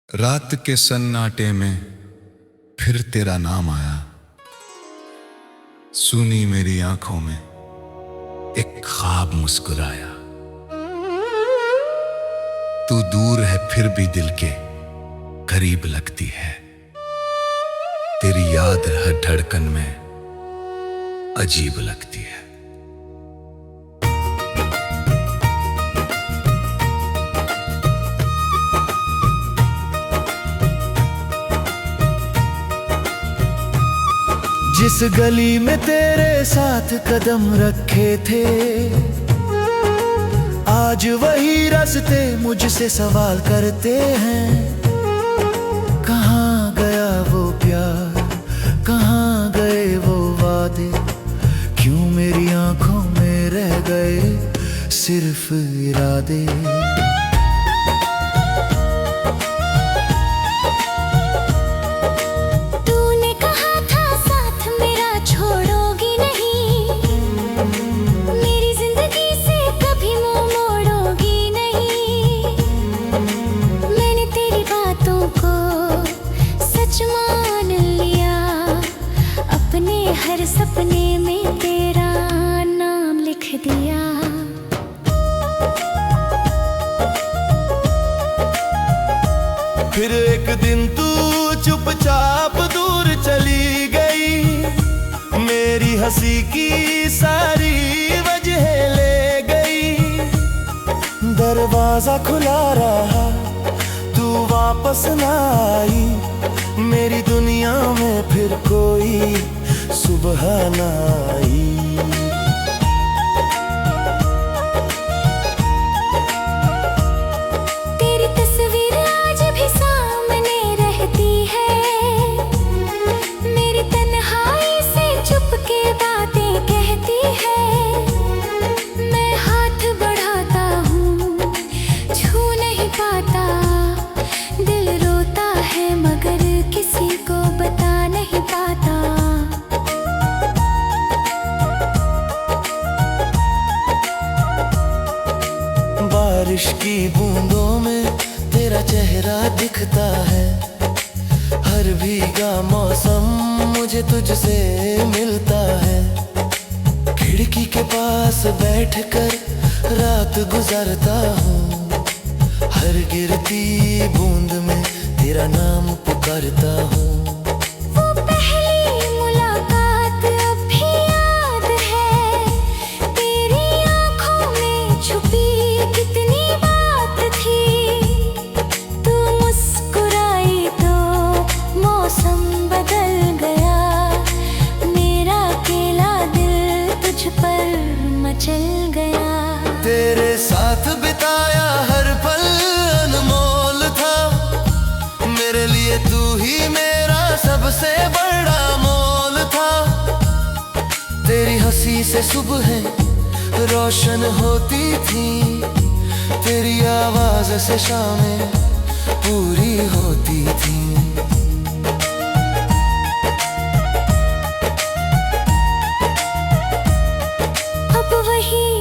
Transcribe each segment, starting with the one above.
रात के सन्नाटे में फिर तेरा नाम आया। सुनी मेरी आंखों में एक ख्वाब मुस्कुराया। तू दूर है फिर भी दिल के करीब लगती है। तेरी याद हर धड़कन में अजीब लगती है। जिस गली में तेरे साथ कदम रखे थे, आज वही रास्ते मुझसे सवाल करते हैं। कहाँ गया वो प्यार, कहाँ गए वो वादे, क्यों मेरी आंखों में रह गए सिर्फ इरादे। हर सपने में तेरा नाम लिख दिया। फिर एक दिन तू चुपचाप दूर चली गई, मेरी हंसी की सारी वजह ले गई। दरवाजा खुला रहा, तू वापस ना आई, मेरी दुनिया में फिर कोई सुबह ना आई। तेरी तस्वीर आज भी सामने रहती है, मेरी तन्हाई से चुपके बातें कहती है। मैं हाथ बढ़ाता हूँ, छू नहीं पाता, दिल रोता है मगर किसी को बता नहीं पाता। बारिश की बूंदों में तेरा चेहरा दिखता है। हर भीगा मौसम मुझे तुझसे मिलता है। खिड़की के पास बैठकर रात गुजारता हूँ, हर गिरती बूंद में तेरा नाम पुकारता हूँ। चल गया तेरे साथ बिताया हर पल अनमोल था, मेरे लिए तू ही मेरा सबसे बड़ा मोल था। तेरी हंसी से सुबह रोशन होती थी, तेरी आवाज से शामें पूरी होती थी।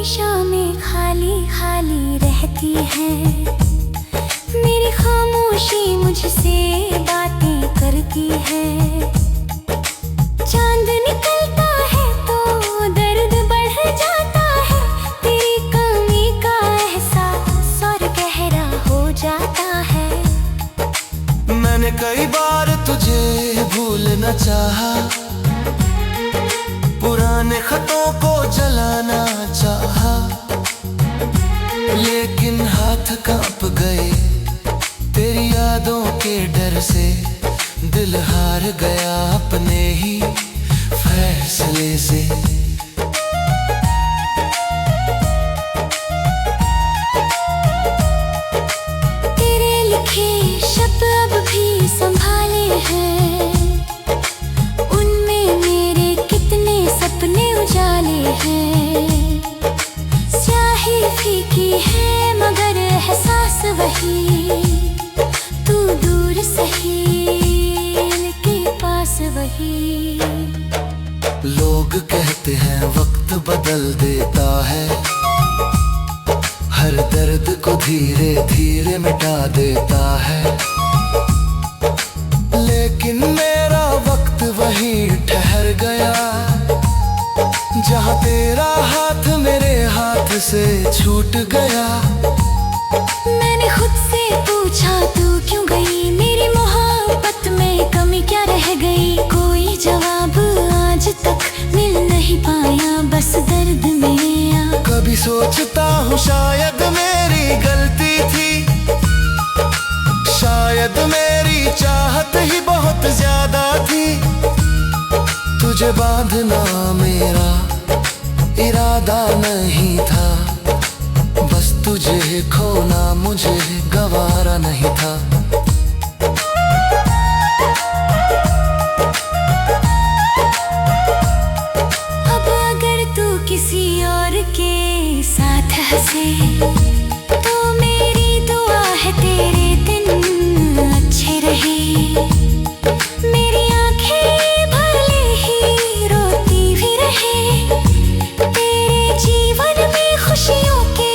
शामें खाली खाली रहती है, मेरी खामोशी मुझसे बातें करती है। चांद निकलता है तो दर्द बढ़ जाता है, तेरी कमी का एहसास और गहरा हो जाता है। मैंने कई बार तुझे भूलना चाहा, पुराने खतों को जलाना चाहा, लेकिन हाथ कांप गए तेरी यादों के डर से। दिल हार गया अपने ही फैसले से। तेरे लिखे शब्द अब भी संभाले हैं, उनमें मेरे कितने सपने उजाले हैं। स्याही फीकी है मगर एहसास वही, तू दूर सही के पास वही। लोग कहते हैं वक्त बदल देता है, हर दर्द को धीरे धीरे मिटा देता है। सोचता हूँ शायद मेरी गलती थी, शायद मेरी चाहत ही बहुत ज्यादा थी। तुझे बांधना मेरा इरादा नहीं था, बस तुझे खोना मुझे गवारा नहीं था। अब अगर तू किसी और के साथ हंसे तो मेरी दुआ है तेरे दिन अच्छे रहे। मेरी आंखें भले ही रोती भी रहे, तेरे जीवन में खुशियों के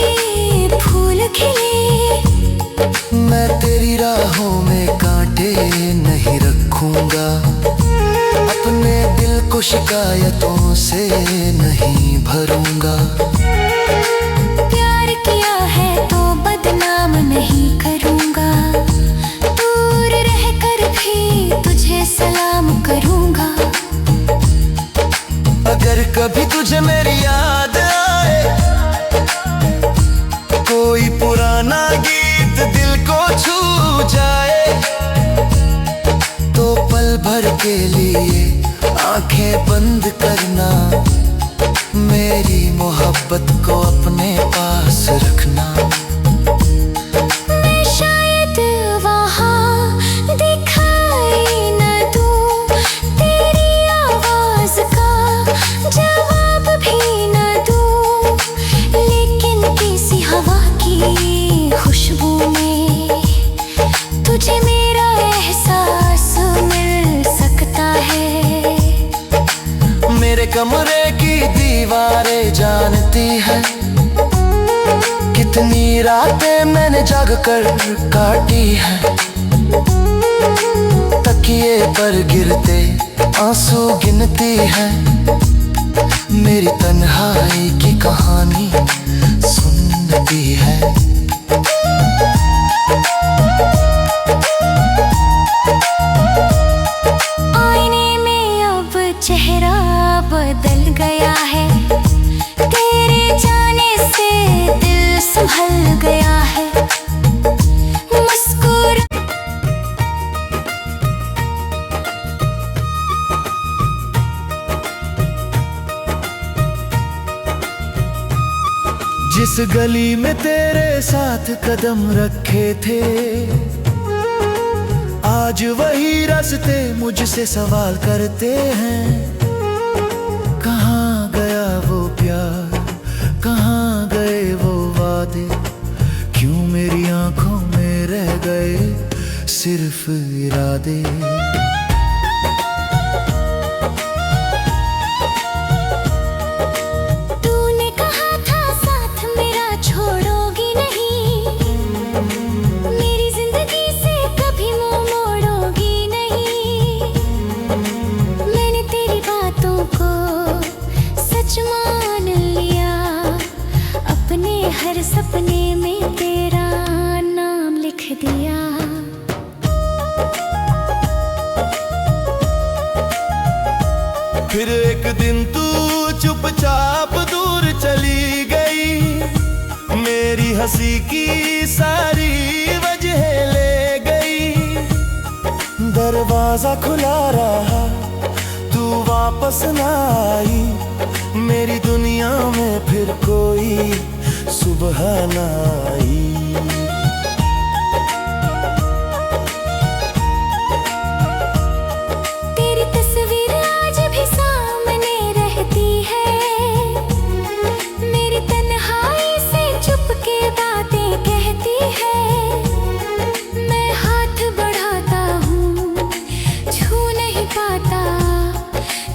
फूल खिले। मैं तेरी राहों में कांटे नहीं रखूंगा, अपने दिल को शिकायतों से नहीं भरूंगा। प्यार किया है तो बदनाम नहीं करूंगा, दूर रहकर भी तुझे सलाम करूंगा। अगर कभी तुझे मेरी याद आए, कोई पुराना गीत दिल को छू जाए, तो पल भर के लिए आंखें बंद करना, मेरी मोहब्बत को अपने पास रखना। मैं शायद वहाँ दिखाई न दूँ, तेरी आवाज का जवाब भी न दूँ, लेकिन किसी हवा की खुशबू में तुझे मेरा एहसास मिल सकता है। मेरे कमरे की दीवारें जानती है, कितनी रातें मैंने जाग कर काटी है। तकिए पर गिरते आंसू गिनती है, मेरी तन्हाई की कहानी सुनती है। आईने में अब चेहरा बदल गया है, तेरे जाने से दिल संभल गया है। मुस्कुरा जिस गली में तेरे साथ कदम रखे थे, आज वही रास्ते मुझसे सवाल करते हैं। कहाँ गया वो प्यार, कहाँ गए वो वादे, क्यों मेरी आंखों में रह गए सिर्फ इरादे। तूने कहा था साथ मेरा छोड़ोगी नहीं, मेरी जिंदगी से कभी मुंह मोड़ोगी नहीं। मैंने तेरी बातों को सच मान लिया, अपने हर सपने में तेरा नाम लिख दिया। फिर एक दिन तू चुपचाप दूर चली गई, मेरी हंसी की सारी वजह ले गई। दरवाजा खुला रहा, तू वापस न आई, मेरी दुनिया में फिर कोई सुबह न आई। तेरी तस्वीर आज भी सामने रहती है, मेरी तन्हाई से चुपके बातें कहती है। मैं हाथ बढ़ाता हूँ छू नहीं पाता,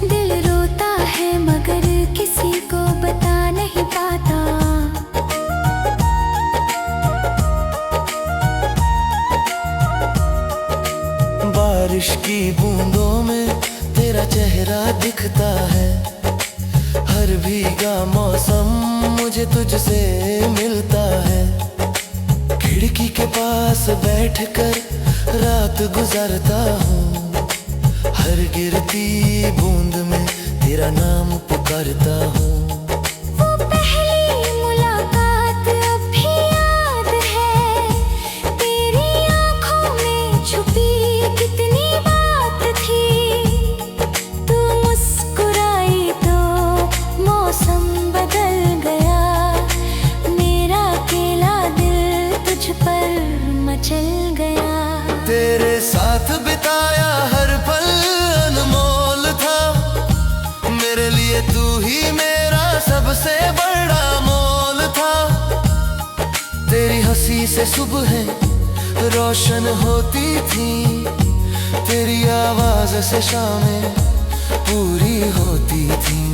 दिल रोता है मगर किसी को बता नहीं पाता। बारिश की बूंदों में तेरा चेहरा दिखता है, हर भीगा मौसम मुझे तुझसे मिलता है। खिड़की के पास बैठकर रात गुजारता हूँ, हर गिरती बूंद में तेरा नाम पुकारता हूँ। वो पहली मुलाकात साथ बिताया हर पल अनमोल था। मेरे लिए तू ही मेरा सबसे बड़ा मोल था। तेरी हंसी से सुबह रोशन होती थी, तेरी आवाज से शामें पूरी होती थी।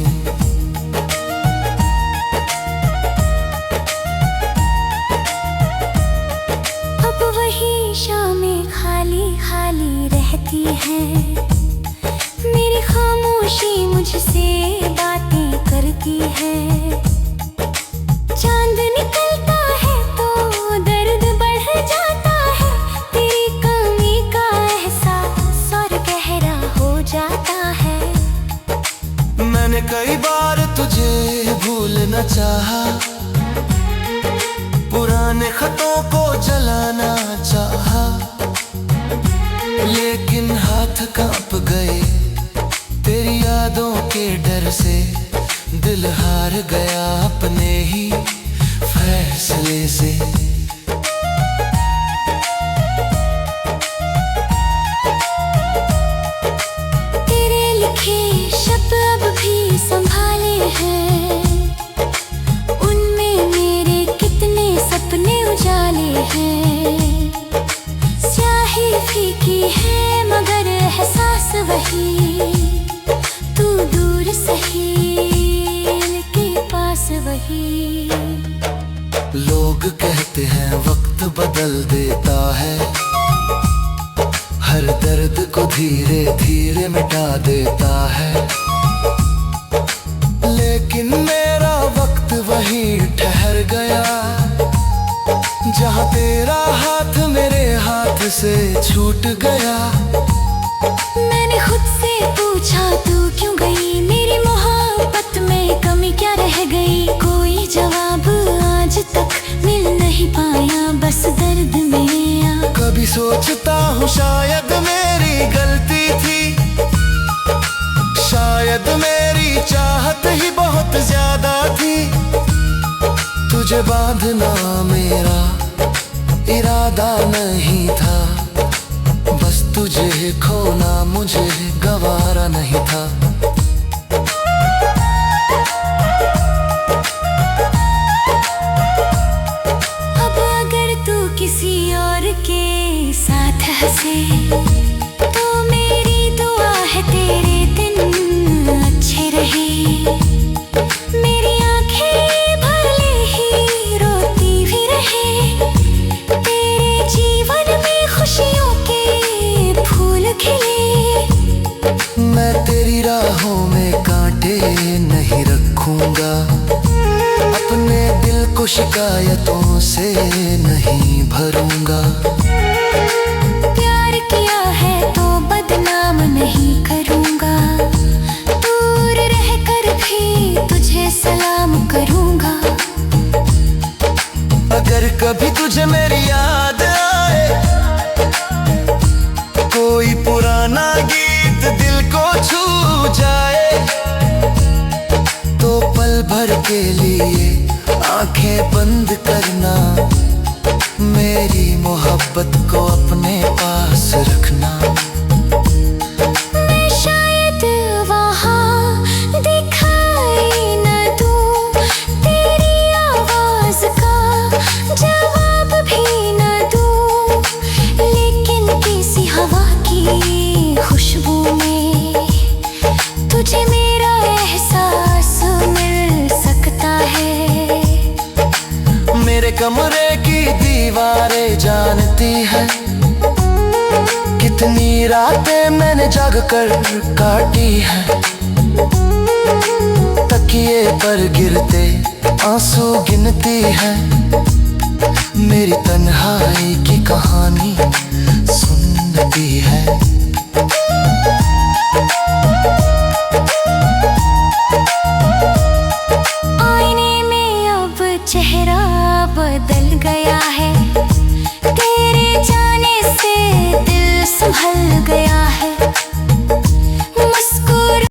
अब वही शामें खाली खाली रहती है, मेरी खामोशी मुझसे बातें करती है। चांद निकलता है तो दर्द बढ़ जाता है, तेरी कमी का एहसास और गहरा हो जाता है। मैंने कई बार तुझे भूलना चाहा, पुराने खतों को जलाना चाहा, लेकिन हाथ कांप गए तेरी यादों के डर से। दिल हार गया अपने ही फैसले से। तेरे लिखे शब्द अब भी संभाले हैं, उनमें मेरे कितने सपने उजाले हैं। स्याही फीकी है मगर एहसास वही, तू दूर सही के पास वही। लोग कहते हैं वक्त बदल देता है, हर दर्द को धीरे धीरे मिटा देता है, लेकिन मेरा वक्त वही ठहर गया जहाँ तेरा हाथ मेरे हाथ से छूट गया। मैंने खुद से पूछा तू क्यों गई, मेरी मोहब्बत में कमी क्या रह गई। कोई जवाब आज तक मिल नहीं पाया, बस दर्द में आ। कभी सोचता हूँ शायद मेरी गलती थी, शायद मेरी चाहत ही बहुत ज्यादा थी। तुझे बांधना मेरा इरादा नहीं था, बस तुझे खोना मुझे गवारा नहीं था। अब अगर तू किसी और के साथ हंसे तो मेरी दुआ है तेरे दिन अच्छे रहे। मेरी आंखें भले ही रोती भी रहे, तेरे जीवन में खुशियों के फूल खिले। मैं तेरी राहों में कांटे नहीं रखूंगा, अपने दिल को शिकायतों से नहीं भरूंगा। प्यार किया है तो बदनाम नहीं करूंगा, दूर रहकर भी तुझे सलाम करूंगा। अगर कभी तुझे मेरी याद आए, कोई पुराना गीत दिल को छू जाए, तो पल भर के लिए आंखें बंद करना, मेरी मोहब्बत को अपने पास रखना। मैं शायद वहाँ दिखाई न दूँ, तेरी आवाज का जवाब भी न दूँ, लेकिन किसी हवा की खुशबू में तुझे मेरा एहसास मिल सकता है। मेरे कमरे की दीवारें जानती है, कितनी रातें मैंने जाग कर काटी है। तकिए पर गिरते आंसू गिनती है, मेरी तन्हाई की कहानी सुनती है।